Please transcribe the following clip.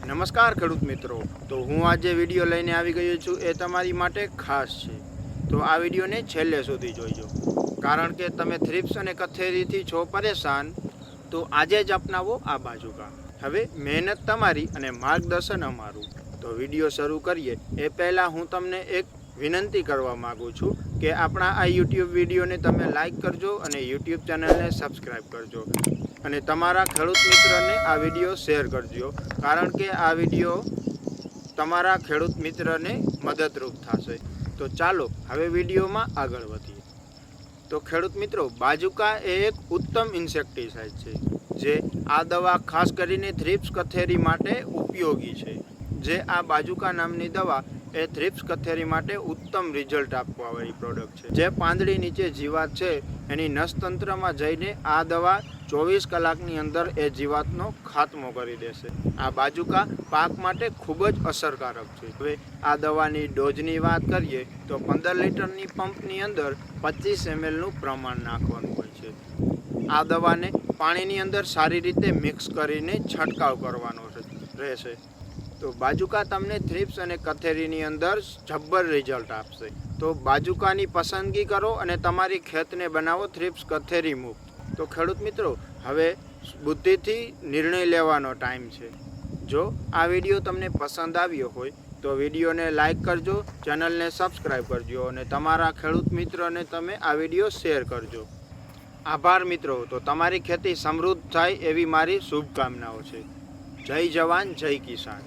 નમસ્કાર ખેડૂત મિત્રો, તો હું આજે વિડીયો લઈને આવી ગયો છું એ તમારી માટે ખાસ છે. તો આ વિડીયોને છેલ્લે સુધી જોઈજો, કારણ કે તમે થ્રિપ્સ અને કથેરીથી છો પરેશાન તો આજે જ અપનાવો આ બાજુકા. હવે મહેનત તમારી અને માર્ગદર્શન અમારું. તો વિડીયો શરૂ કરીએ એ પહેલાં હું તમને એક વિનંતી કરવા માગું છું કે આપણા આ યુટ્યુબ વિડીયોને તમે લાઈક કરજો અને યુટ્યુબ ચેનલને સબસ્ક્રાઈબ કરજો અને તમારા ખેડૂત મિત્રને આ વિડીયો શેર કરજો, કારણ કે આ વિડીયો તમારા ખેડૂત મિત્રને મદદરૂપ થશે. તો ચાલો હવે વિડીયોમાં આગળ વધીએ. તો ખેડૂત મિત્રો, બાજુકા એ એક ઉત્તમ ઇન્સેક્ટિસાઇડ છે, જે આ દવા ખાસ કરીને થ્રિપ્સ કથેરી માટે ઉપયોગી છે. જે આ બાજુકા નામની દવા એ થ્રિપ્સ કથેરી માટે ઉત્તમ રિઝલ્ટ આપવાવાળી પ્રોડક્ટ છે. જે પાંદડી નીચે જીવાત છે એની નસતંત્રમાં જઈને આ દવા 24 કલાકની અંદર એ જીવાતનો ખાત્મો કરી દેશે. આ બાજુકા પાક માટે ખૂબ જ અસરકારક છે. હવે આ દવાની ડોઝની વાત કરીએ તો 15 લીટરની પંપની અંદર 25 mlનું પ્રમાણ નાખવાનું હોય છે. આ દવાને પાણીની અંદર સારી રીતે મિક્સ કરીને છંટકાવ કરવાનો રહેશે. તો બાજુકા તમને થ્રિપ્સ અને કથેરીની અંદર જબ્બર રિઝલ્ટ આપશે. તો બાજુકાની પસંદગી કરો અને તમારી ખેતને બનાવો થ્રિપ્સ કથેરી મુક્ત. તો ખેડૂત મિત્રો, હવે બુદ્ધિથી નિર્ણય લેવાનો ટાઈમ છે. જો આ વિડીયો તમને પસંદ આવ્યો હોય તો વિડીયોને લાઈક કરજો, ચેનલને સબસ્ક્રાઈબ કરજો અને તમારા ખેડૂત મિત્રોને તમે આ વિડીયો શેર કરજો. આભાર મિત્રો. તો તમારી ખેતી સમૃદ્ધ થાય એવી મારી શુભકામનાઓ છે. જય જવાન, જય કિસાન.